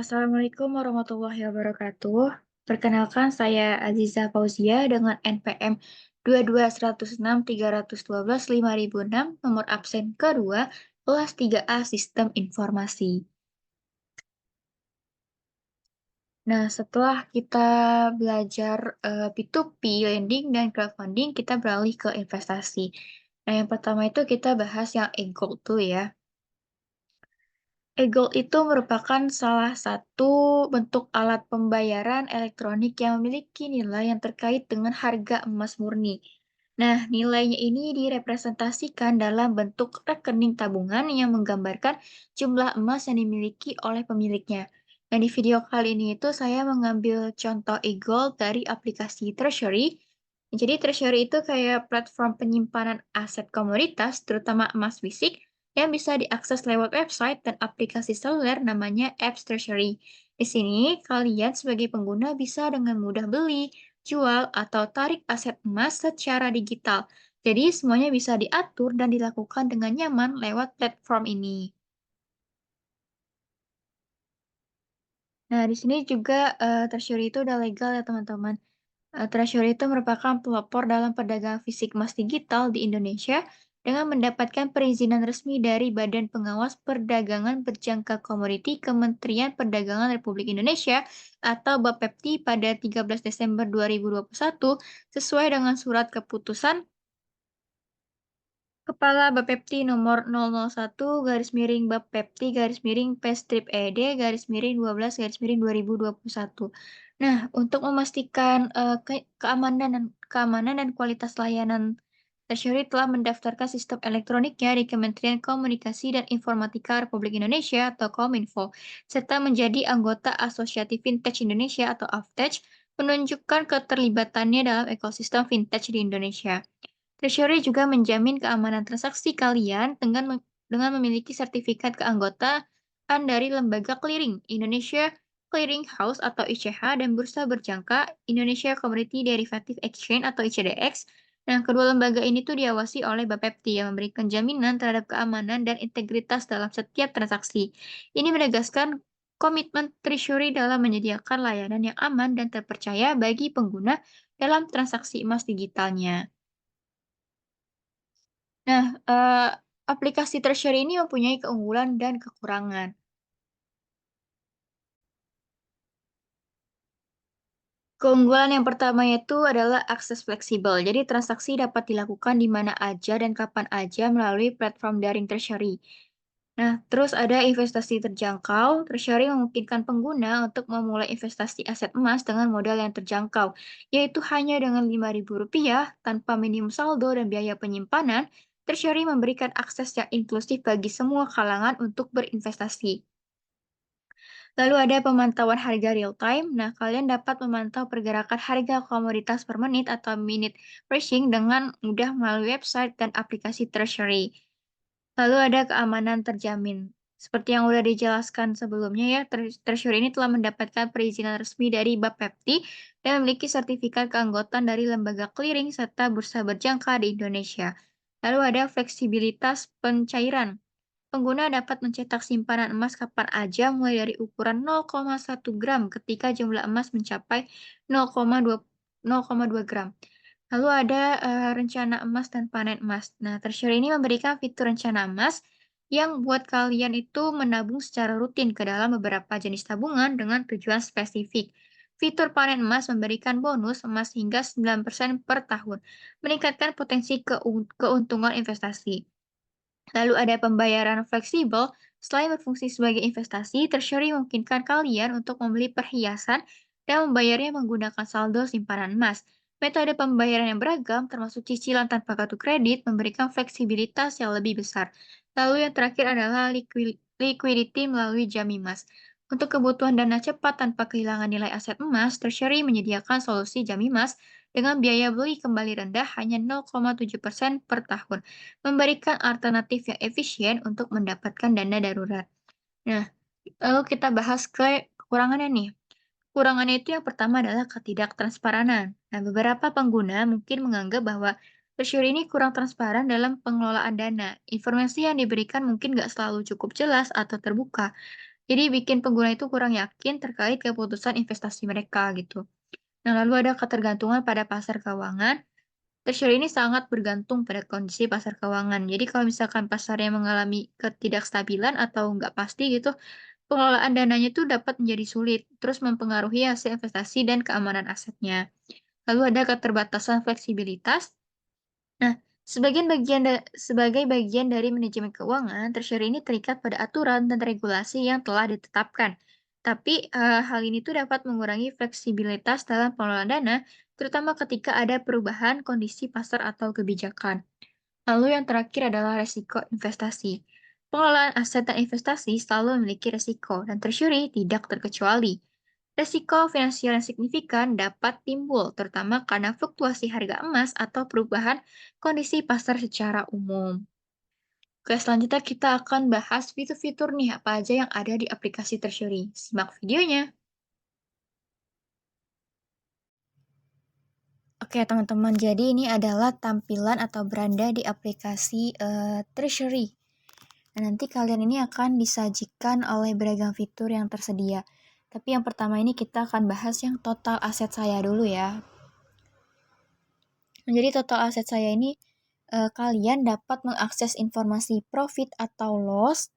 Assalamualaikum warahmatullahi wabarakatuh. Perkenalkan saya Aziza Fauzia dengan NPM 221063125.006, nomor absen kedua, kelas 3A Sistem Informasi. Nah, setelah kita belajar P2P, lending, dan crowdfunding, kita beralih ke investasi. Nah, yang pertama itu kita bahas yang e-gold tuh ya. E-gold itu merupakan salah satu bentuk alat pembayaran elektronik yang memiliki nilai yang terkait dengan harga emas murni. Nah, nilainya ini direpresentasikan dalam bentuk rekening tabungan yang menggambarkan jumlah emas yang dimiliki oleh pemiliknya. Nah, di video kali ini itu saya mengambil contoh e-gold dari aplikasi Treasury. Jadi Treasury itu kayak platform penyimpanan aset komoditas, terutama emas fisik, yang bisa diakses lewat website dan aplikasi seluler namanya Apps Treasury. Di sini, kalian sebagai pengguna bisa dengan mudah beli, jual, atau tarik aset emas secara digital. Jadi, semuanya bisa diatur dan dilakukan dengan nyaman lewat platform ini. Nah, di sini juga Treasury itu udah legal ya, teman-teman. Treasury itu merupakan pelopor dalam perdagangan fisik emas digital di Indonesia dengan mendapatkan perizinan resmi dari Badan Pengawas Perdagangan Berjangka Komoditi Kementerian Perdagangan Republik Indonesia atau Bapepti pada 13 Desember 2021 sesuai dengan surat keputusan Kepala Bapepti nomor 001 garis miring Bapepti garis miring P-strip ED garis miring 12 garis miring 2021. Nah, untuk memastikan keamanan dan kualitas layanan, Treasury telah mendaftarkan sistem elektroniknya di Kementerian Komunikasi dan Informatika Republik Indonesia atau Kominfo, serta menjadi anggota Asosiasi Fintech Indonesia atau AFTECH, menunjukkan keterlibatannya dalam ekosistem fintech di Indonesia. Treasury juga menjamin keamanan transaksi kalian dengan memiliki sertifikat keanggotaan dari Lembaga Clearing Indonesia Clearing House atau ICH dan Bursa Berjangka Indonesia Commodity Derivative Exchange atau ICDX. Nah, kedua lembaga ini tuh diawasi oleh Bapepti yang memberikan jaminan terhadap keamanan dan integritas dalam setiap transaksi. Ini menegaskan komitmen Treasury dalam menyediakan layanan yang aman dan terpercaya bagi pengguna dalam transaksi emas digitalnya. Nah, aplikasi Treasury ini mempunyai keunggulan dan kekurangan. Keunggulan yang pertama itu adalah akses fleksibel. Jadi transaksi dapat dilakukan di mana aja dan kapan aja melalui platform daring Treasury. Nah, terus ada investasi terjangkau. Treasury memungkinkan pengguna untuk memulai investasi aset emas dengan modal yang terjangkau, yaitu hanya dengan Rp5.000 tanpa minimum saldo dan biaya penyimpanan. Treasury memberikan akses yang inklusif bagi semua kalangan untuk berinvestasi. Lalu ada pemantauan harga real time. Nah, kalian dapat memantau pergerakan harga komoditas per menit atau minute pricing dengan mudah melalui website dan aplikasi Treasury. Lalu ada keamanan terjamin. Seperti yang sudah dijelaskan sebelumnya ya, Treasury ini telah mendapatkan perizinan resmi dari Bapepti dan memiliki sertifikat keanggotaan dari lembaga clearing serta bursa berjangka di Indonesia. Lalu ada fleksibilitas pencairan. Pengguna dapat mencetak simpanan emas kapan aja mulai dari ukuran 0,1 gram ketika jumlah emas mencapai 0,2 gram. Lalu ada rencana emas dan panen emas. Nah, Treasury ini memberikan fitur rencana emas yang buat kalian itu menabung secara rutin ke dalam beberapa jenis tabungan dengan tujuan spesifik. Fitur panen emas memberikan bonus emas hingga 9% per tahun, meningkatkan potensi keuntungan investasi. Lalu ada pembayaran fleksibel. Selain berfungsi sebagai investasi, Treasury memungkinkan kalian untuk membeli perhiasan dan membayarnya menggunakan saldo simpanan emas. Metode pembayaran yang beragam, termasuk cicilan tanpa kartu kredit, memberikan fleksibilitas yang lebih besar. Lalu yang terakhir adalah liquidity melalui Jamimas. Untuk kebutuhan dana cepat tanpa kehilangan nilai aset emas, Treasury menyediakan solusi Jamimas dengan biaya beli kembali rendah hanya 0,7% per tahun, memberikan alternatif yang efisien untuk mendapatkan dana darurat. Nah, lalu kita bahas kekurangannya nih. Kekurangannya itu yang pertama adalah ketidaktransparan. Nah, beberapa pengguna mungkin menganggap bahwa Treasury ini kurang transparan dalam pengelolaan dana. Informasi yang diberikan mungkin nggak selalu cukup jelas atau terbuka. Jadi bikin pengguna itu kurang yakin terkait keputusan investasi mereka gitu. Nah, lalu ada ketergantungan pada pasar keuangan. Treasury ini sangat bergantung pada kondisi pasar keuangan. Jadi kalau misalkan pasarnya mengalami ketidakstabilan atau nggak pasti gitu, pengelolaan dananya itu dapat menjadi sulit, terus mempengaruhi hasil investasi dan keamanan asetnya. Lalu ada keterbatasan fleksibilitas. Nah, sebagai bagian dari manajemen keuangan, treasury ini terikat pada aturan dan regulasi yang telah ditetapkan. Tapi hal ini tuh dapat mengurangi fleksibilitas dalam pengelolaan dana, terutama ketika ada perubahan kondisi pasar atau kebijakan. Lalu yang terakhir adalah resiko investasi. Pengelolaan aset dan investasi selalu memiliki resiko, dan treasury tidak terkecuali. Resiko finansial yang signifikan dapat timbul, terutama karena fluktuasi harga emas atau perubahan kondisi pasar secara umum. Oke, selanjutnya kita akan bahas fitur-fitur nih apa aja yang ada di aplikasi treasury. Simak videonya. Oke, teman-teman, jadi ini adalah tampilan atau beranda di aplikasi Treasury. Nah, nanti kalian ini akan disajikan oleh beragam fitur yang tersedia. Tapi yang pertama ini kita akan bahas yang total aset saya dulu ya. Menjadi total aset saya ini, kalian dapat mengakses informasi profit atau loss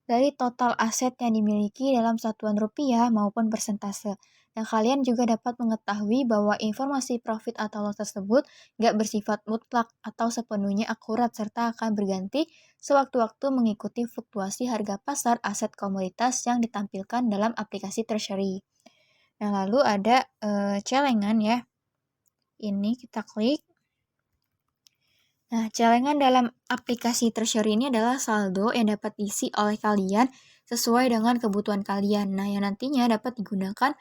dari total aset yang dimiliki dalam satuan rupiah maupun persentase. Dan kalian juga dapat mengetahui bahwa informasi profit atau loss tersebut nggak bersifat mutlak atau sepenuhnya akurat serta akan berganti sewaktu-waktu mengikuti fluktuasi harga pasar aset komoditas yang ditampilkan dalam aplikasi Treasury. Nah, lalu ada celengan ya. Ini kita klik. Nah, celengan dalam aplikasi Treasury ini adalah saldo yang dapat diisi oleh kalian sesuai dengan kebutuhan kalian. Nah, yang nantinya dapat digunakan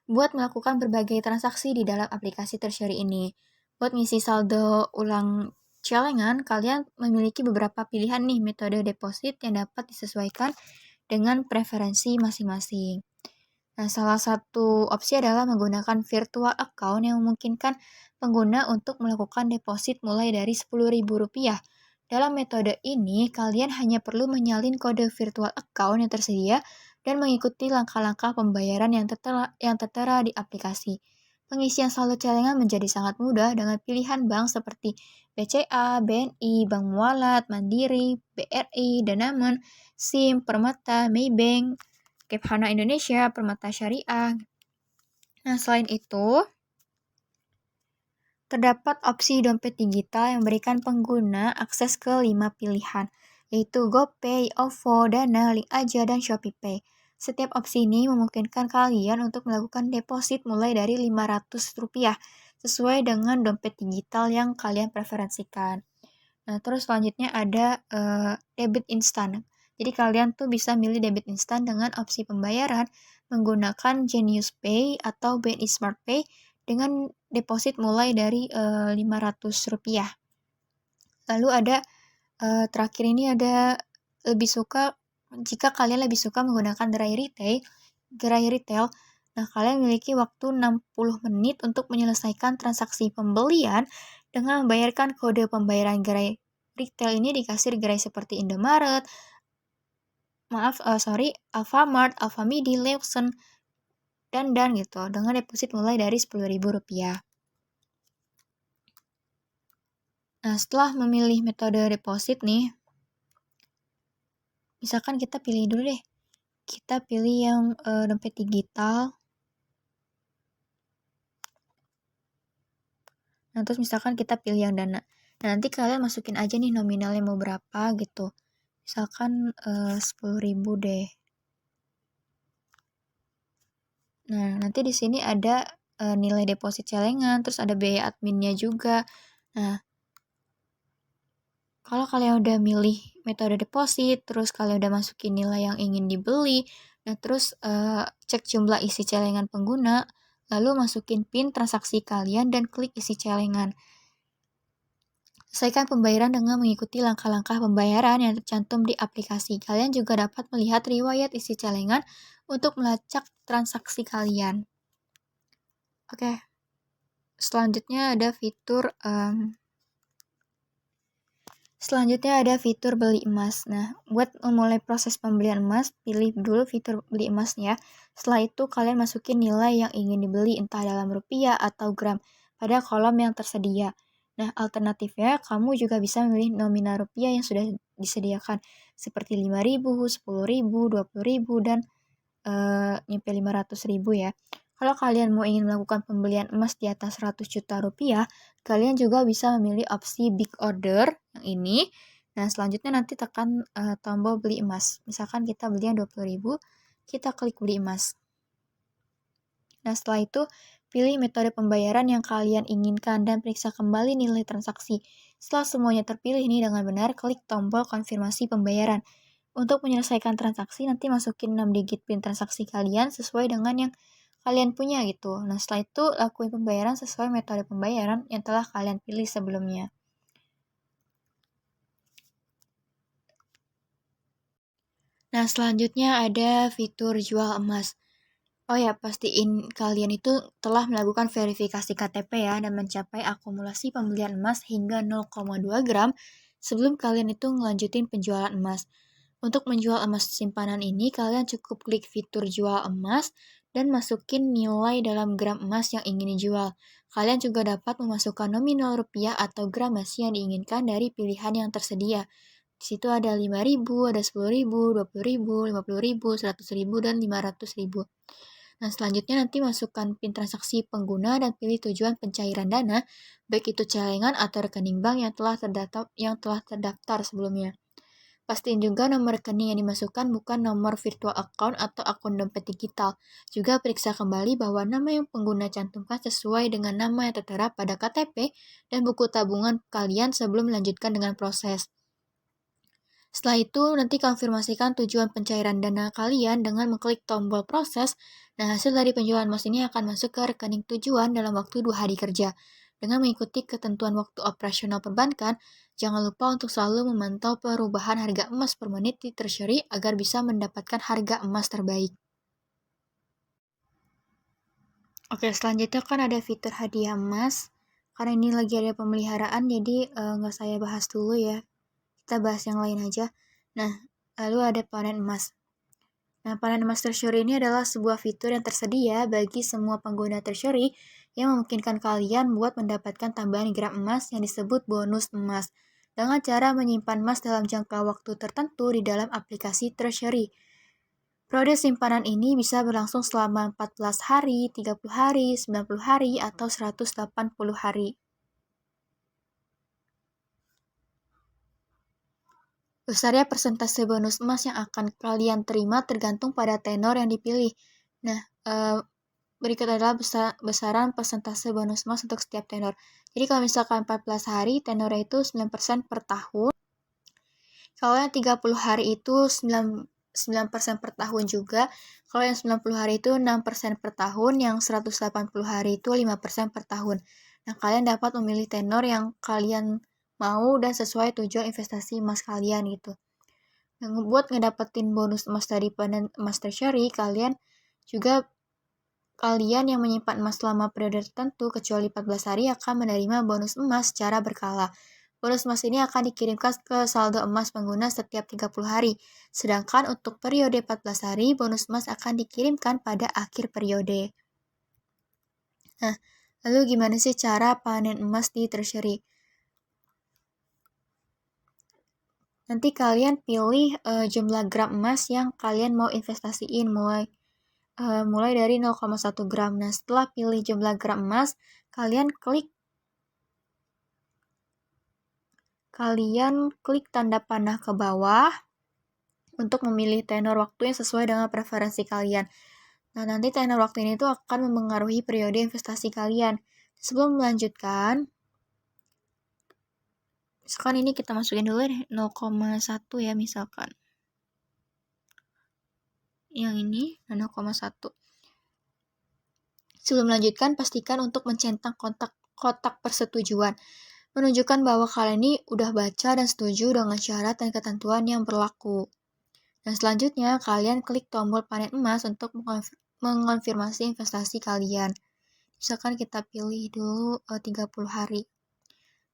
buat melakukan berbagai transaksi di dalam aplikasi Treasury ini. Buat ngisi saldo ulang celengan, kalian memiliki beberapa pilihan nih metode deposit yang dapat disesuaikan dengan preferensi masing-masing. Nah, salah satu opsi adalah menggunakan virtual account yang memungkinkan pengguna untuk melakukan deposit mulai dari Rp10.000. Dalam metode ini, kalian hanya perlu menyalin kode virtual account yang tersedia dan mengikuti langkah-langkah pembayaran yang tertera di aplikasi. Pengisian saldo celengan menjadi sangat mudah dengan pilihan bank seperti BCA, BNI, Bank Mualat, Mandiri, BRI, Danamon, SIM, Permata, Maybank, Kephana Indonesia, Permata Syariah. Nah, selain itu, terdapat opsi dompet digital yang memberikan pengguna akses ke 5 pilihan, yaitu GoPay, OVO, Dana, Link Aja, dan ShopeePay. Setiap opsi ini memungkinkan kalian untuk melakukan deposit mulai dari Rp500, sesuai dengan dompet digital yang kalian preferensikan. Nah, terus selanjutnya ada debit instan. Jadi kalian tuh bisa milih debit instan dengan opsi pembayaran menggunakan Genius Pay atau BNI Smart Pay dengan deposit mulai dari Rp500. Lalu ada terakhir ini ada jika kalian lebih suka menggunakan gerai retail, nah kalian memiliki waktu 60 menit untuk menyelesaikan transaksi pembelian dengan membayarkan kode pembayaran gerai retail ini di kasir gerai seperti Indomaret, Alfamart, Alfamidi, Lawson, dan gitu, dengan deposit mulai dari Rp10.000. Nah, setelah memilih metode deposit nih, misalkan kita pilih dulu deh. Kita pilih yang dompet digital. Nah, terus misalkan kita pilih yang Dana. Nah, nanti kalian masukin aja nih nominalnya mau berapa gitu. Misalkan 10.000 deh. Nah, nanti di sini ada nilai deposit celengan, terus ada biaya adminnya juga. Nah, kalau kalian udah milih metode deposit, terus kalian udah masukin nilai yang ingin dibeli, nah terus cek jumlah isi celengan pengguna, lalu masukin PIN transaksi kalian dan klik isi celengan. Selesaikan pembayaran dengan mengikuti langkah-langkah pembayaran yang tercantum di aplikasi. Kalian juga dapat melihat riwayat isi celengan untuk melacak transaksi kalian. Oke, selanjutnya ada fitur Selanjutnya ada fitur beli emas. Nah, buat memulai proses pembelian emas, pilih dulu fitur beli emasnya. Setelah itu, kalian masukin nilai yang ingin dibeli, entah dalam rupiah atau gram, pada kolom yang tersedia. Nah, alternatifnya, kamu juga bisa memilih nominal rupiah yang sudah disediakan, seperti 5.000, 10.000, 20.000, dan nyampe 500.000 ya. Kalau kalian mau ingin melakukan pembelian emas di atas 100 juta rupiah, kalian juga bisa memilih opsi big order yang ini. Nah, selanjutnya nanti tekan tombol beli emas. Misalkan kita beli yang 20.000, kita klik beli emas. Nah, setelah itu pilih metode pembayaran yang kalian inginkan dan periksa kembali nilai transaksi. Setelah semuanya terpilih nih dengan benar, klik tombol konfirmasi pembayaran. Untuk menyelesaikan transaksi, nanti masukin 6 digit PIN transaksi kalian sesuai dengan yang kalian punya gitu. Nah, setelah itu lakuin pembayaran sesuai metode pembayaran yang telah kalian pilih sebelumnya. Nah, selanjutnya ada fitur jual emas. Oh ya, pastiin kalian itu telah melakukan verifikasi KTP ya dan mencapai akumulasi pembelian emas hingga 0,2 gram sebelum kalian itu ngelanjutin penjualan emas. Untuk menjual emas simpanan ini, kalian cukup klik fitur jual emas dan masukin nilai dalam gram emas yang ingin dijual. Kalian juga dapat memasukkan nominal rupiah atau gram emas yang diinginkan dari pilihan yang tersedia. Di situ ada 5.000, ada 10.000, 20.000, 50.000, 100.000, dan 500.000. Nah, selanjutnya nanti masukkan PIN transaksi pengguna dan pilih tujuan pencairan dana, baik itu celengan atau rekening bank yang telah terdaftar sebelumnya. Pastiin juga nomor rekening yang dimasukkan bukan nomor virtual account atau akun dompet digital. Juga periksa kembali bahwa nama yang pengguna cantumkan sesuai dengan nama yang tertera pada KTP dan buku tabungan kalian sebelum melanjutkan dengan proses. Setelah itu, nanti konfirmasikan tujuan pencairan dana kalian dengan mengklik tombol proses. Nah, hasil dari penjualan emas ini akan masuk ke rekening tujuan dalam waktu 2 hari kerja. Dengan mengikuti ketentuan waktu operasional perbankan, jangan lupa untuk selalu memantau perubahan harga emas per menit di Treasury agar bisa mendapatkan harga emas terbaik. Oke, selanjutnya kan ada fitur hadiah emas. Karena ini lagi ada pemeliharaan, jadi nggak saya bahas dulu ya. Kita bahas yang lain aja. Nah, lalu ada panen emas. Nah, panen emas Treasury ini adalah sebuah fitur yang tersedia bagi semua pengguna Treasury yang memungkinkan kalian buat mendapatkan tambahan gram emas yang disebut bonus emas dengan cara menyimpan emas dalam jangka waktu tertentu di dalam aplikasi Treasury. Periode simpanan ini bisa berlangsung selama 14 hari, 30 hari, 90 hari, atau 180 hari. Besarnya persentase bonus emas yang akan kalian terima tergantung pada tenor yang dipilih. Nah, berikut adalah besaran persentase bonus emas untuk setiap tenor. Jadi kalau misalkan 14 hari, tenornya itu 9% per tahun. Kalau yang 30 hari itu 9% per tahun juga. Kalau yang 90 hari itu 6% per tahun, yang 180 hari itu 5% per tahun. Nah, kalian dapat memilih tenor yang kalian mau dan sesuai tujuan investasi emas kalian gitu. Nah, buat ngedapetin bonus emas dari panen emas Treasury, kalian yang menyimpan emas selama periode tertentu kecuali 14 hari akan menerima bonus emas secara berkala. Bonus emas ini akan dikirimkan ke saldo emas pengguna setiap 30 hari. Sedangkan untuk periode 14 hari, bonus emas akan dikirimkan pada akhir periode. Nah, lalu gimana sih cara panen emas di Treasury? Nanti kalian pilih jumlah gram emas yang kalian mau investasiin mulai dari 0,1 gram. Nah, setelah pilih jumlah gram emas, kalian klik tanda panah ke bawah untuk memilih tenor waktu yang sesuai dengan preferensi kalian. Nah, nanti tenor waktu ini tuh akan memengaruhi periode investasi kalian. Sebelum melanjutkan, misalkan ini kita masukin dulu deh 0,1 ya misalkan. Yang ini 0,1. Sebelum melanjutkan, pastikan untuk mencentang kotak persetujuan. Menunjukkan bahwa kalian ini udah baca dan setuju dengan syarat dan ketentuan yang berlaku. Dan selanjutnya, kalian klik tombol panen emas untuk mengonfirmasi investasi kalian. Misalkan kita pilih dulu 30 hari.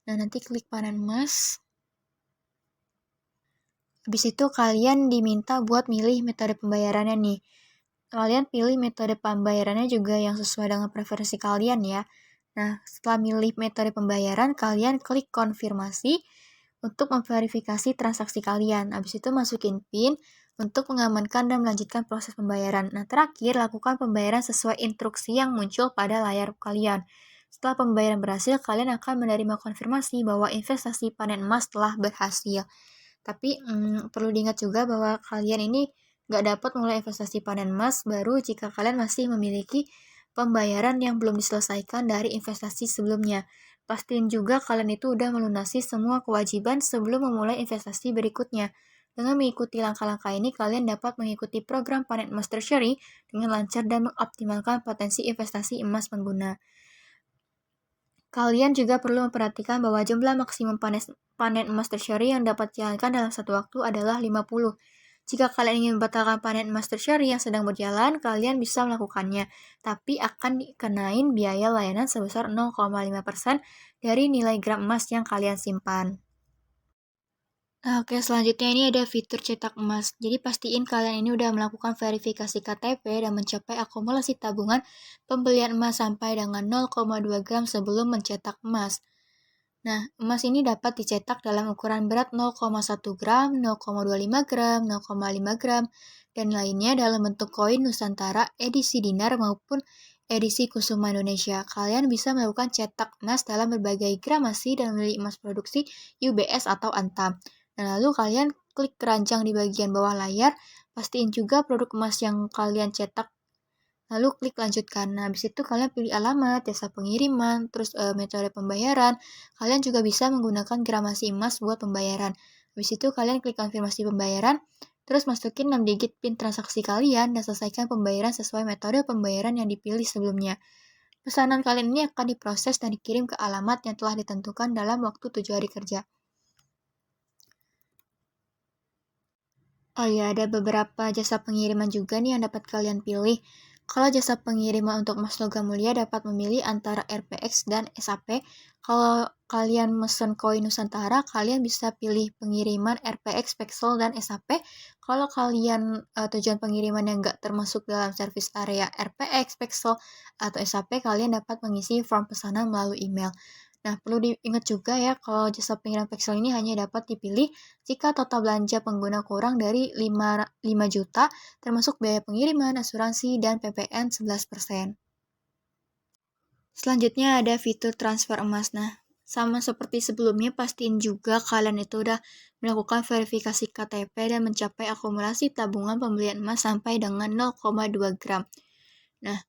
Nah, nanti klik panen emas. Habis itu kalian diminta buat milih metode pembayarannya nih. Kalian pilih metode pembayarannya juga yang sesuai dengan preferensi kalian ya. Nah, setelah milih metode pembayaran, kalian klik konfirmasi untuk memverifikasi transaksi kalian. Habis itu masukin PIN untuk mengamankan dan melanjutkan proses pembayaran. Nah, terakhir lakukan pembayaran sesuai instruksi yang muncul pada layar kalian. Setelah pembayaran berhasil, kalian akan menerima konfirmasi bahwa investasi panen emas telah berhasil. Tapi perlu diingat juga bahwa kalian ini nggak dapat mulai investasi panen emas baru jika kalian masih memiliki pembayaran yang belum diselesaikan dari investasi sebelumnya. Pastiin juga kalian itu udah melunasi semua kewajiban sebelum memulai investasi berikutnya. Dengan mengikuti langkah-langkah ini, kalian dapat mengikuti program panen emas treasury dengan lancar dan mengoptimalkan potensi investasi emas pengguna. Kalian juga perlu memperhatikan bahwa jumlah maksimum panen emas treasury yang dapat dijalankan dalam satu waktu adalah 50. Jika kalian ingin membatalkan panen emas treasury yang sedang berjalan, kalian bisa melakukannya, tapi akan dikenain biaya layanan sebesar 0,5% dari nilai gram emas yang kalian simpan. Nah, oke, selanjutnya ini ada fitur cetak emas. Jadi pastiin kalian ini udah melakukan verifikasi KTP dan mencapai akumulasi tabungan pembelian emas sampai dengan 0,2 gram sebelum mencetak emas. Nah, emas ini dapat dicetak dalam ukuran berat 0,1 gram, 0,25 gram, 0,5 gram, dan lainnya dalam bentuk koin Nusantara, edisi dinar maupun edisi Kusuma Indonesia. Kalian bisa melakukan cetak emas dalam berbagai gramasi dan memilih emas produksi UBS atau Antam. Nah, lalu kalian klik keranjang di bagian bawah layar, pastiin juga produk emas yang kalian cetak. Lalu klik lanjutkan. Nah, habis itu kalian pilih alamat, jasa pengiriman, terus metode pembayaran. Kalian juga bisa menggunakan gramasi emas buat pembayaran. Habis itu kalian klik konfirmasi pembayaran, terus masukin 6 digit PIN transaksi kalian dan selesaikan pembayaran sesuai metode pembayaran yang dipilih sebelumnya. Pesanan kalian ini akan diproses dan dikirim ke alamat yang telah ditentukan dalam waktu 7 hari kerja. Oh iya, ada beberapa jasa pengiriman juga nih yang dapat kalian pilih. Kalau jasa pengiriman untuk emas logam mulia dapat memilih antara RPX dan SAP. Kalau kalian mesen koin Nusantara, kalian bisa pilih pengiriman RPX, Pexel, dan SAP. Kalau kalian tujuan pengiriman yang nggak termasuk dalam service area RPX, Pexel, atau SAP, kalian dapat mengisi form pesanan melalui email. Nah, perlu diingat juga ya, kalau jasa pengiriman Pexel ini hanya dapat dipilih jika total belanja pengguna kurang dari 5 juta, termasuk biaya pengiriman, asuransi, dan PPN 11%. Selanjutnya ada fitur transfer emas. Nah, sama seperti sebelumnya, pastiin juga kalian itu udah melakukan verifikasi KTP dan mencapai akumulasi tabungan pembelian emas sampai dengan 0,2 gram. Nah,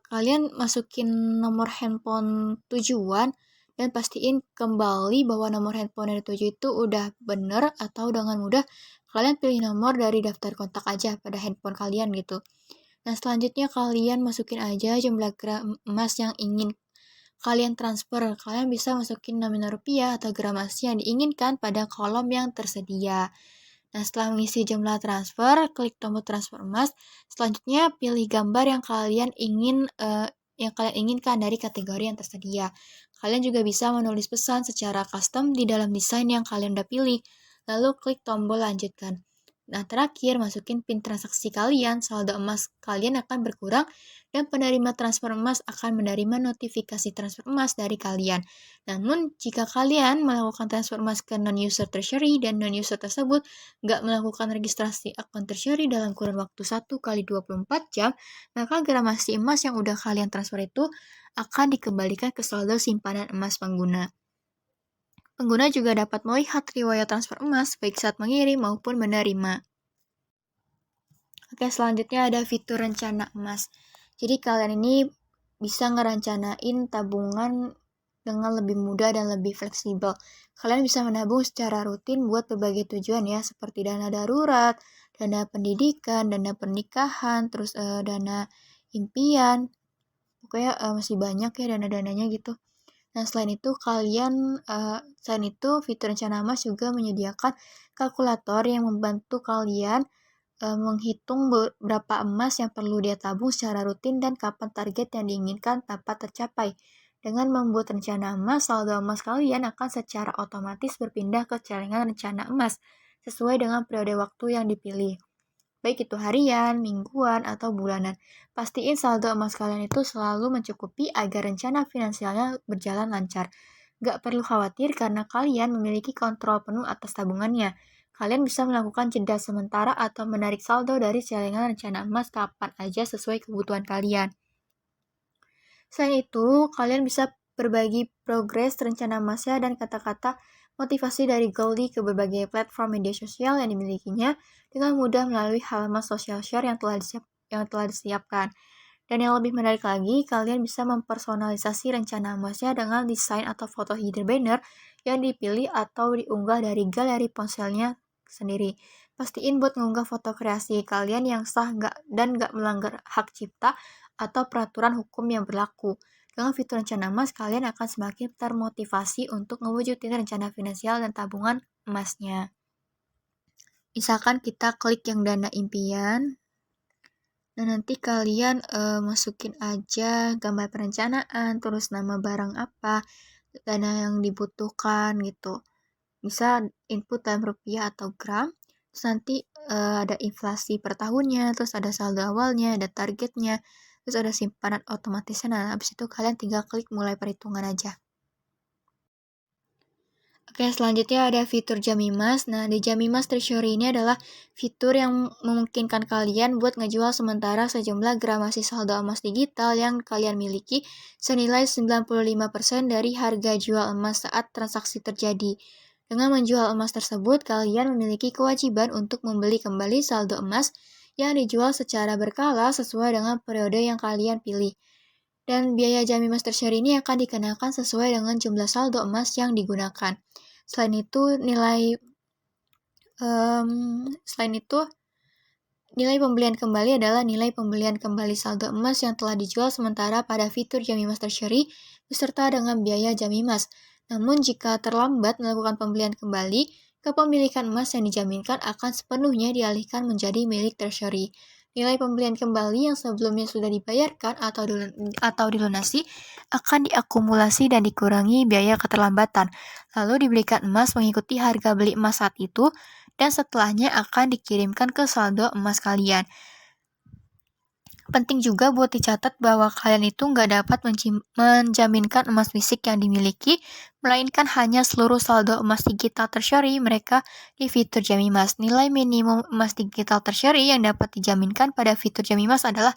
kalian masukin nomor handphone tujuan dan pastiin kembali bahwa nomor handphone yang dituju itu udah bener atau dengan mudah kalian pilih nomor dari daftar kontak aja pada handphone kalian gitu. Nah, selanjutnya kalian masukin aja jumlah gram emas yang ingin kalian transfer. Kalian bisa masukin nominal rupiah atau gramasi yang diinginkan pada kolom yang tersedia. Nah, setelah mengisi jumlah transfer, klik tombol transfer emas. Selanjutnya, pilih gambar yang kalian inginkan dari kategori yang tersedia. Kalian juga bisa menulis pesan secara custom di dalam desain yang kalian udah pilih. Lalu klik tombol lanjutkan. Nah, terakhir masukin PIN transaksi kalian, saldo emas kalian akan berkurang dan penerima transfer emas akan menerima notifikasi transfer emas dari kalian. Namun, jika kalian melakukan transfer emas ke non-user treasury dan non-user tersebut nggak melakukan registrasi akun treasury dalam kurun waktu 1 kali 24 jam, maka gramasi emas yang udah kalian transfer itu akan dikembalikan ke saldo simpanan emas pengguna. Pengguna juga dapat melihat riwayat transfer emas baik saat mengirim maupun menerima. Oke, selanjutnya ada fitur rencana emas. Jadi kalian ini bisa ngerencanain tabungan dengan lebih mudah dan lebih fleksibel. Kalian bisa menabung secara rutin buat berbagai tujuan ya, seperti dana darurat, dana pendidikan, dana pernikahan, terus dana impian. Pokoknya masih banyak ya dana-dananya gitu. Nah, selain itu fitur rencana emas juga menyediakan kalkulator yang membantu kalian menghitung berapa emas yang perlu dia tabung secara rutin dan kapan target yang diinginkan dapat tercapai. Dengan membuat rencana emas, saldo emas kalian akan secara otomatis berpindah ke celengan rencana emas. sesuai dengan periode waktu yang dipilih. Baik itu harian, mingguan, atau bulanan. Pastiin saldo emas kalian itu selalu mencukupi agar rencana finansialnya berjalan lancar. Gak perlu khawatir karena kalian memiliki kontrol penuh atas tabungannya. Kalian bisa melakukan jeda sementara atau menarik saldo dari celengan rencana emas kapan aja sesuai kebutuhan kalian. Selain itu, kalian bisa berbagi progres rencana emasnya dan kata-kata motivasi dari Goldie ke berbagai platform media sosial yang dimilikinya dengan mudah melalui halaman social share yang telah disiapkan. Dan yang lebih menarik lagi, kalian bisa mempersonalisasi rencana emasnya dengan desain atau foto header banner yang dipilih atau diunggah dari galeri ponselnya sendiri. Pastiin buat mengunggah foto kreasi kalian yang sah dan nggak melanggar hak cipta atau peraturan hukum yang berlaku. Dengan fitur rencana emas, kalian akan semakin termotivasi untuk mewujudkan rencana finansial dan tabungan emasnya. Misalkan kita klik yang dana impian, nah nanti kalian masukin aja gambar perencanaan, terus nama barang apa, dana yang dibutuhkan gitu. Bisa input dalam rupiah atau gram, terus nanti ada inflasi per tahunnya, terus ada saldo awalnya, ada targetnya, terus ada simpanan otomatisnya. Nah, habis itu kalian tinggal klik mulai perhitungan aja. Oke, selanjutnya ada fitur Jamimas. Nah, di Jamimas Treasury ini adalah fitur yang memungkinkan kalian buat ngejual sementara sejumlah gramasi saldo emas digital yang kalian miliki senilai 95% dari harga jual emas saat transaksi terjadi. Dengan menjual emas tersebut, kalian memiliki kewajiban untuk membeli kembali saldo emas yang dijual secara berkala sesuai dengan periode yang kalian pilih. Dan biaya Jamimas Treasury ini akan dikenakan sesuai dengan jumlah saldo emas yang digunakan. Selain itu, nilai pembelian kembali adalah nilai pembelian kembali saldo emas yang telah dijual sementara pada fitur Jamimas Treasury beserta dengan biaya Jamimas. Namun, jika terlambat melakukan pembelian kembali, kepemilikan emas yang dijaminkan akan sepenuhnya dialihkan menjadi milik Treasury. Nilai pembelian kembali yang sebelumnya sudah dibayarkan atau dilunasi akan diakumulasi dan dikurangi biaya keterlambatan, lalu dibelikan emas mengikuti harga beli emas saat itu, dan setelahnya akan dikirimkan ke saldo emas kalian. Penting juga buat dicatat bahwa kalian itu nggak dapat menjaminkan emas fisik yang dimiliki, melainkan hanya seluruh saldo emas digital Treasury mereka di fitur Jamimas. Nilai minimum emas digital Treasury yang dapat dijaminkan pada fitur Jamimas adalah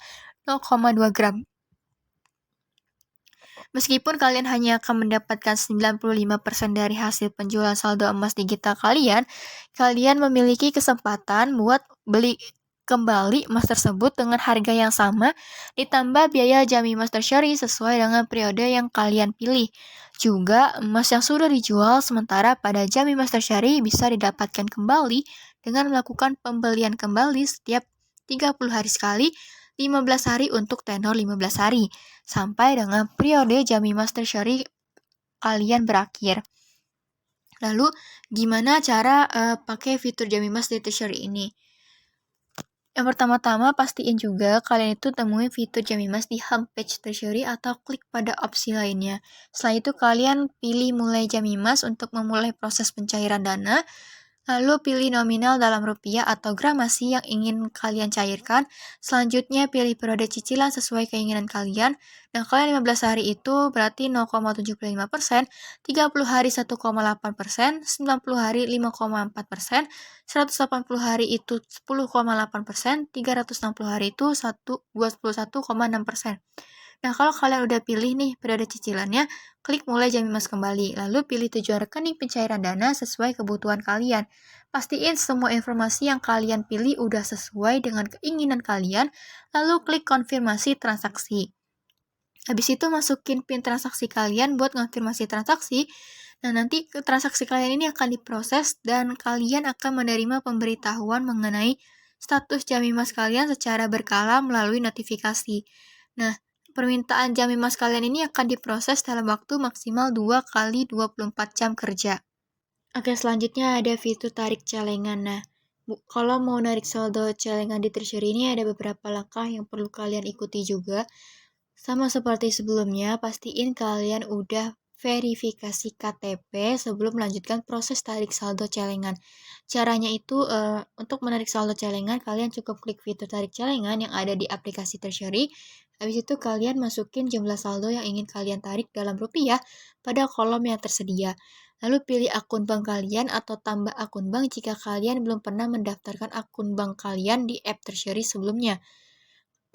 0,2 gram. Meskipun kalian hanya akan mendapatkan 95% dari hasil penjualan saldo emas digital kalian memiliki kesempatan buat beli kembali emas tersebut dengan harga yang sama, ditambah biaya Jamimas Treasury sesuai dengan periode yang kalian pilih. Juga, emas yang sudah dijual sementara pada Jamimas Treasury bisa didapatkan kembali dengan melakukan pembelian kembali setiap 30 hari sekali, 15 hari untuk tenor 15 hari, sampai dengan periode Jamimas Treasury kalian berakhir. Lalu, gimana cara pakai fitur Jamimas di Treasury ini? Yang pertama-tama, pastiin juga kalian itu temuin fitur Jamimas di homepage Treasury atau klik pada opsi lainnya. Setelah itu, kalian pilih mulai Jamimas untuk memulai proses pencairan dana. Lalu pilih nominal dalam rupiah atau gramasi yang ingin kalian cairkan. Selanjutnya pilih periode cicilan sesuai keinginan kalian. Nah, kalian 15 hari itu berarti 0,75%, 30 hari 1,8%, 90 hari 5,4%, 180 hari itu 10,8%, 360 hari itu 21,6%. Nah, kalau kalian udah pilih nih periode cicilannya, klik mulai Jamimas kembali, lalu pilih tujuan rekening pencairan dana sesuai kebutuhan kalian. Pastiin semua informasi yang kalian pilih udah sesuai dengan keinginan kalian, lalu klik konfirmasi transaksi. Habis itu masukin PIN transaksi kalian buat konfirmasi transaksi. Nah, nanti transaksi kalian ini akan diproses dan kalian akan menerima pemberitahuan mengenai status Jamimas kalian secara berkala melalui notifikasi. Nah, permintaan Jamimas kalian ini akan diproses dalam waktu maksimal 2 kali 24 jam kerja. Oke, selanjutnya ada fitur tarik celengan. Nah, kalau mau narik saldo celengan di Treasury ini ada beberapa langkah yang perlu kalian ikuti juga. Sama seperti sebelumnya, pastiin kalian udah verifikasi KTP sebelum melanjutkan proses tarik saldo celengan. Caranya itu untuk menarik saldo celengan, kalian cukup klik fitur tarik celengan yang ada di aplikasi Treasury. Habis itu kalian masukin jumlah saldo yang ingin kalian tarik dalam rupiah pada kolom yang tersedia. Lalu pilih akun bank kalian atau tambah akun bank jika kalian belum pernah mendaftarkan akun bank kalian di app Treasury sebelumnya.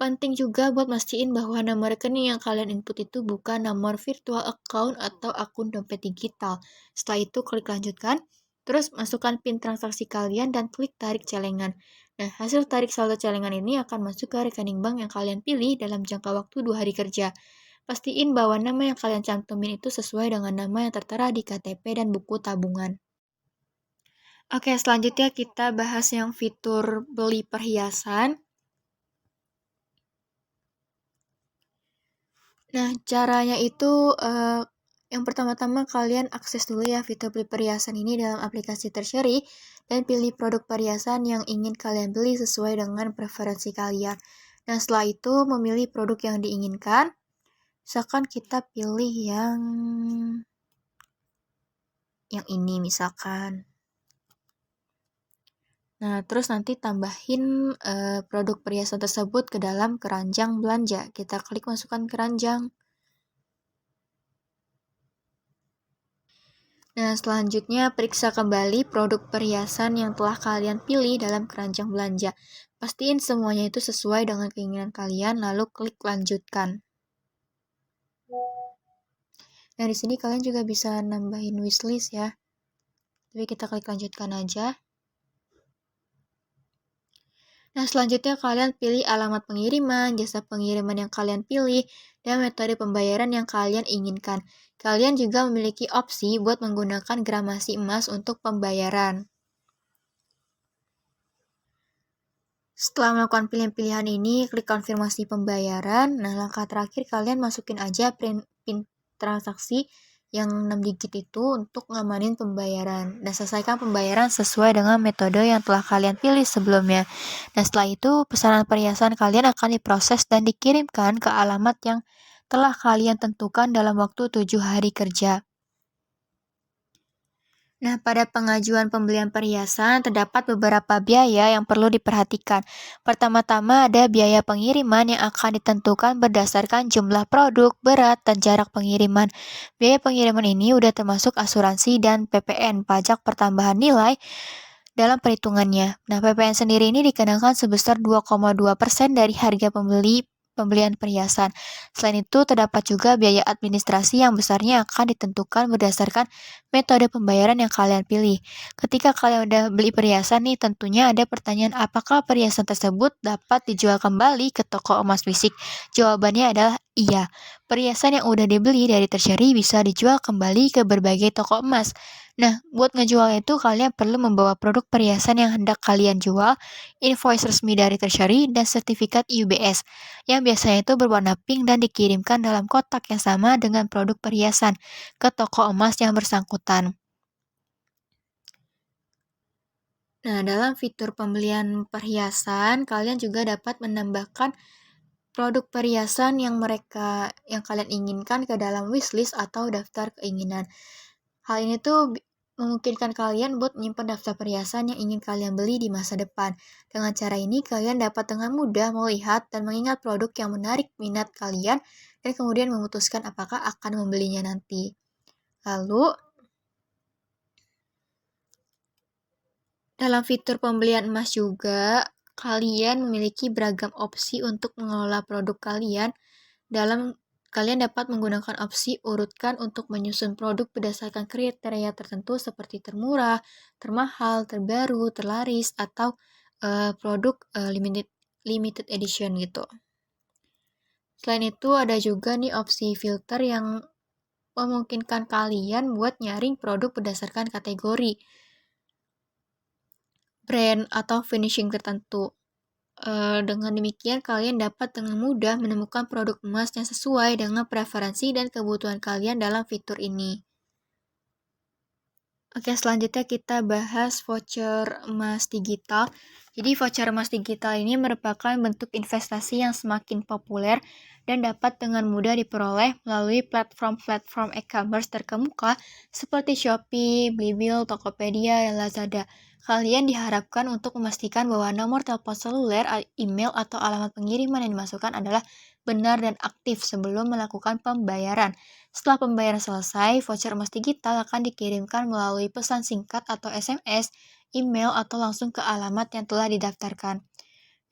Penting juga buat mastiin bahwa nomor rekening yang kalian input itu bukan nomor virtual account atau akun dompet digital. Setelah itu klik lanjutkan, terus masukkan PIN transaksi kalian dan klik tarik celengan. Nah, hasil tarik saldo celengan ini akan masuk ke rekening bank yang kalian pilih dalam jangka waktu 2 hari kerja. Pastiin bahwa nama yang kalian cantumin itu sesuai dengan nama yang tertera di KTP dan buku tabungan. Oke, selanjutnya kita bahas yang fitur beli perhiasan. Nah, caranya itu yang pertama-tama kalian akses dulu ya fitur beli perhiasan ini dalam aplikasi Treasury dan pilih produk perhiasan yang ingin kalian beli sesuai dengan preferensi kalian. Nah, setelah itu memilih produk yang diinginkan. Misalkan kita pilih yang ini misalkan. Nah, terus nanti tambahin produk perhiasan tersebut ke dalam keranjang belanja. Kita klik masukkan keranjang. Nah, selanjutnya periksa kembali produk perhiasan yang telah kalian pilih dalam keranjang belanja. Pastiin semuanya itu sesuai dengan keinginan kalian, lalu klik lanjutkan. Nah, di sini kalian juga bisa nambahin wishlist ya. Tapi kita klik lanjutkan aja. Nah, selanjutnya kalian pilih alamat pengiriman, jasa pengiriman yang kalian pilih, dan metode pembayaran yang kalian inginkan. Kalian juga memiliki opsi buat menggunakan gramasi emas untuk pembayaran. Setelah melakukan pilihan-pilihan ini, klik konfirmasi pembayaran. Nah, langkah terakhir kalian masukin aja PIN transaksi yang 6 digit itu untuk ngamanin pembayaran. Dan selesaikan pembayaran sesuai dengan metode yang telah kalian pilih sebelumnya. Dan setelah itu, pesanan perhiasan kalian akan diproses dan dikirimkan ke alamat yang telah kalian tentukan dalam waktu 7 hari kerja. Nah, pada pengajuan pembelian perhiasan terdapat beberapa biaya yang perlu diperhatikan. Pertama-tama ada biaya pengiriman yang akan ditentukan berdasarkan jumlah produk, berat, dan jarak pengiriman. Biaya pengiriman ini udah termasuk asuransi dan PPN, pajak pertambahan nilai, dalam perhitungannya. Nah, PPN sendiri ini dikenakan sebesar 2,2% dari harga pembelian perhiasan. Selain itu, terdapat juga biaya administrasi yang besarnya akan ditentukan berdasarkan metode pembayaran yang kalian pilih. Ketika kalian udah beli perhiasan nih, tentunya ada pertanyaan apakah perhiasan tersebut dapat dijual kembali ke toko emas fisik? Jawabannya adalah iya. Perhiasan yang udah dibeli dari Treasury bisa dijual kembali ke berbagai toko emas. Nah, buat ngejualnya itu kalian perlu membawa produk perhiasan yang hendak kalian jual, invoice resmi dari Treasury, dan sertifikat UBS, yang biasanya itu berwarna pink dan dikirimkan dalam kotak yang sama dengan produk perhiasan ke toko emas yang bersangkutan. Nah, dalam fitur pembelian perhiasan, kalian juga dapat menambahkan produk perhiasan yang kalian inginkan ke dalam wishlist atau daftar keinginan. Hal ini tuh memungkinkan kalian buat menyimpan daftar perhiasan yang ingin kalian beli di masa depan. Dengan cara ini, kalian dapat dengan mudah melihat dan mengingat produk yang menarik minat kalian dan kemudian memutuskan apakah akan membelinya nanti. Lalu, dalam fitur pembelian emas juga, kalian memiliki beragam opsi untuk mengelola produk kalian. Kalian dapat menggunakan opsi urutkan untuk menyusun produk berdasarkan kriteria tertentu seperti termurah, termahal, terbaru, terlaris, atau produk limited edition gitu. Selain itu ada juga nih opsi filter yang memungkinkan kalian buat nyaring produk berdasarkan kategori, brand, atau finishing tertentu. Dengan demikian, kalian dapat dengan mudah menemukan produk emas yang sesuai dengan preferensi dan kebutuhan kalian dalam fitur ini. Oke, selanjutnya kita bahas voucher emas digital. Jadi, voucher emas digital ini merupakan bentuk investasi yang semakin populer dan dapat dengan mudah diperoleh melalui platform-platform e-commerce terkemuka seperti Shopee, Blibli, Tokopedia, dan Lazada. Kalian diharapkan untuk memastikan bahwa nomor telepon seluler, email, atau alamat pengiriman yang dimasukkan adalah benar dan aktif sebelum melakukan pembayaran. Setelah pembayaran selesai, voucher emas digital akan dikirimkan melalui pesan singkat atau SMS, email, atau langsung ke alamat yang telah didaftarkan.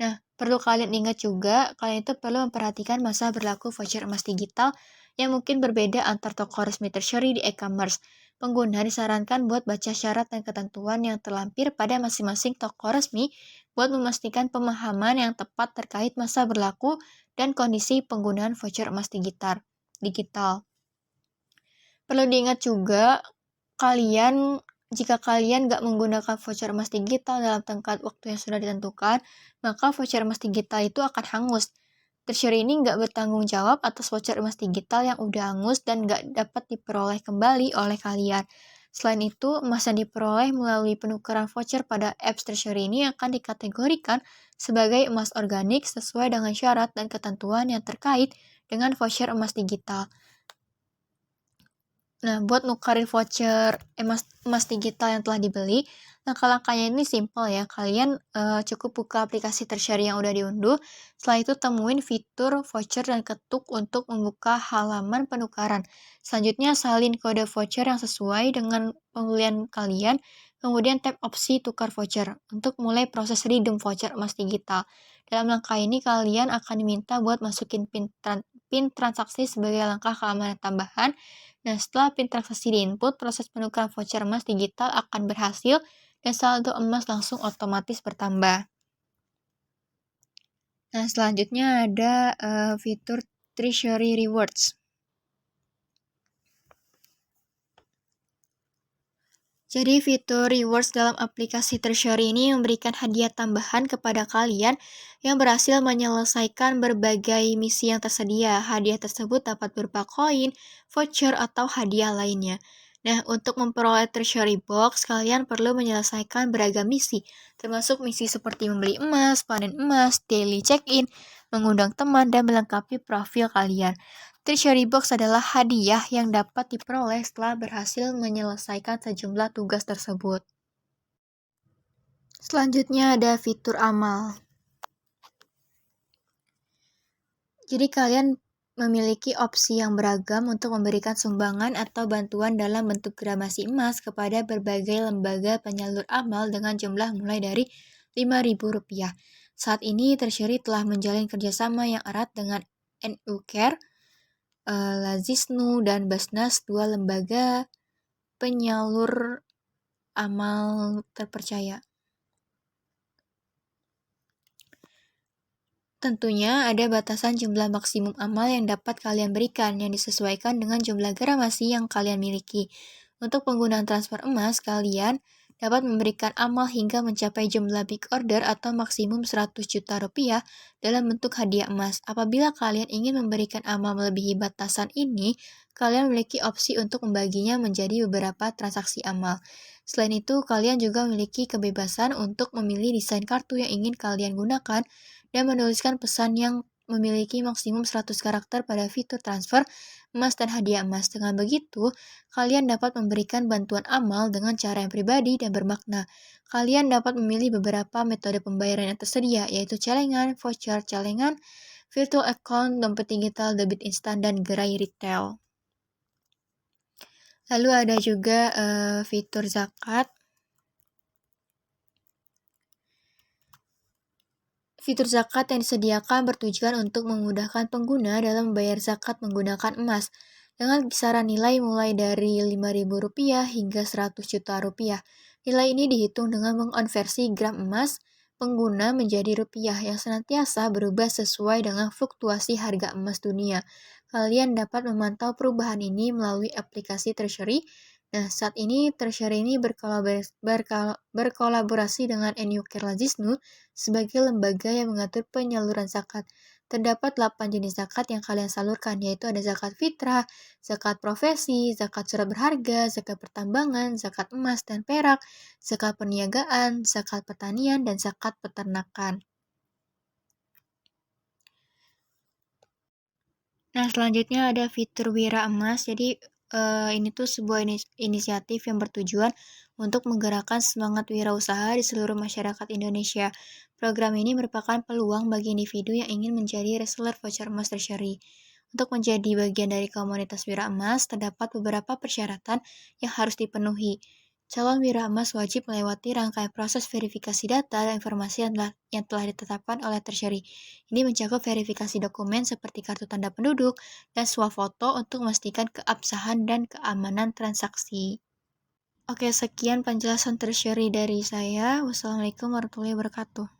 Nah, perlu kalian ingat juga, kalian itu perlu memperhatikan masa berlaku voucher emas digital yang mungkin berbeda antar toko resmi tertiary di e-commerce. Pengguna disarankan buat baca syarat dan ketentuan yang terlampir pada masing-masing toko resmi buat memastikan pemahaman yang tepat terkait masa berlaku dan kondisi penggunaan voucher emas digital. Perlu diingat juga, jika kalian nggak menggunakan voucher emas digital dalam tenggat waktu yang sudah ditentukan, maka voucher emas digital itu akan hangus. Treasury ini nggak bertanggung jawab atas voucher emas digital yang udah hangus dan nggak dapat diperoleh kembali oleh kalian. Selain itu, emas yang diperoleh melalui penukaran voucher pada apps Treasury ini akan dikategorikan sebagai emas organik sesuai dengan syarat dan ketentuan yang terkait dengan voucher emas digital. Nah, buat nukarin voucher emas digital yang telah dibeli, langkah-langkahnya ini simple ya. Kalian cukup buka aplikasi Treasury yang udah diunduh. Setelah itu temuin fitur voucher dan ketuk untuk membuka halaman penukaran. Selanjutnya salin kode voucher yang sesuai dengan pembelian kalian. Kemudian tap opsi tukar voucher untuk mulai proses redeem voucher emas digital. Dalam langkah ini kalian akan diminta buat masukin PIN transaksi sebagai langkah keamanan tambahan. Nah, setelah PIN transaksi diinput, proses penukaran voucher emas digital akan berhasil dan saldo emas langsung otomatis bertambah. Nah, selanjutnya ada fitur Treasury Rewards. Jadi fitur rewards dalam aplikasi Treasury ini memberikan hadiah tambahan kepada kalian yang berhasil menyelesaikan berbagai misi yang tersedia. Hadiah tersebut dapat berupa koin, voucher, atau hadiah lainnya. Nah, untuk memperoleh Treasury Box, kalian perlu menyelesaikan beragam misi, termasuk misi seperti membeli emas, panen emas, daily check-in, mengundang teman, dan melengkapi profil kalian. Treasury Box adalah hadiah yang dapat diperoleh setelah berhasil menyelesaikan sejumlah tugas tersebut. Selanjutnya ada fitur amal. Jadi kalian memiliki opsi yang beragam untuk memberikan sumbangan atau bantuan dalam bentuk gramasi emas kepada berbagai lembaga penyalur amal dengan jumlah mulai dari Rp5.000. Saat ini Treasury telah menjalin kerjasama yang erat dengan NU Care, Lazisnu, dan Basnas, dua lembaga penyalur amal terpercaya. Tentunya ada batasan jumlah maksimum amal yang dapat kalian berikan yang disesuaikan dengan jumlah gramasi yang kalian miliki. Untuk penggunaan transfer emas, kalian dapat memberikan amal hingga mencapai jumlah big order atau maksimum 100 juta rupiah dalam bentuk hadiah emas. Apabila kalian ingin memberikan amal melebihi batasan ini, kalian memiliki opsi untuk membaginya menjadi beberapa transaksi amal. Selain itu, kalian juga memiliki kebebasan untuk memilih desain kartu yang ingin kalian gunakan dan menuliskan pesan yang memiliki maksimum 100 karakter pada fitur transfer emas dan hadiah emas. Dengan begitu, kalian dapat memberikan bantuan amal dengan cara yang pribadi dan bermakna. Kalian dapat memilih beberapa metode pembayaran yang tersedia, yaitu celengan, voucher celengan, virtual account, dompet digital, debit instan, dan gerai retail. Lalu ada juga fitur zakat. Fitur zakat yang disediakan bertujuan untuk memudahkan pengguna dalam membayar zakat menggunakan emas dengan kisaran nilai mulai dari Rp5.000 hingga Rp100 juta. Nilai ini dihitung dengan mengonversi gram emas pengguna menjadi rupiah yang senantiasa berubah sesuai dengan fluktuasi harga emas dunia. Kalian dapat memantau perubahan ini melalui aplikasi Treasury. Nah, saat ini Treasury ini berkolaborasi dengan NU Care Lazisnu sebagai lembaga yang mengatur penyaluran zakat. Terdapat 8 jenis zakat yang kalian salurkan, yaitu ada zakat fitrah, zakat profesi, zakat surat berharga, zakat pertambangan, zakat emas dan perak, zakat perniagaan, zakat pertanian, dan zakat peternakan. Nah, selanjutnya ada fitur Wira Emas. Jadi, ini tuh sebuah inisiatif yang bertujuan untuk menggerakkan semangat wirausaha di seluruh masyarakat Indonesia. Program ini merupakan peluang bagi individu yang ingin menjadi reseller voucher emas Treasury. Untuk menjadi bagian dari komunitas Wira Emas, terdapat beberapa persyaratan yang harus dipenuhi. Calon Wira Emas wajib melewati rangkaian proses verifikasi data dan informasi yang telah ditetapkan oleh Treasury. Ini mencakup verifikasi dokumen seperti kartu tanda penduduk dan swafoto untuk memastikan keabsahan dan keamanan transaksi. Oke, sekian penjelasan Treasury dari saya. Wassalamualaikum warahmatullahi wabarakatuh.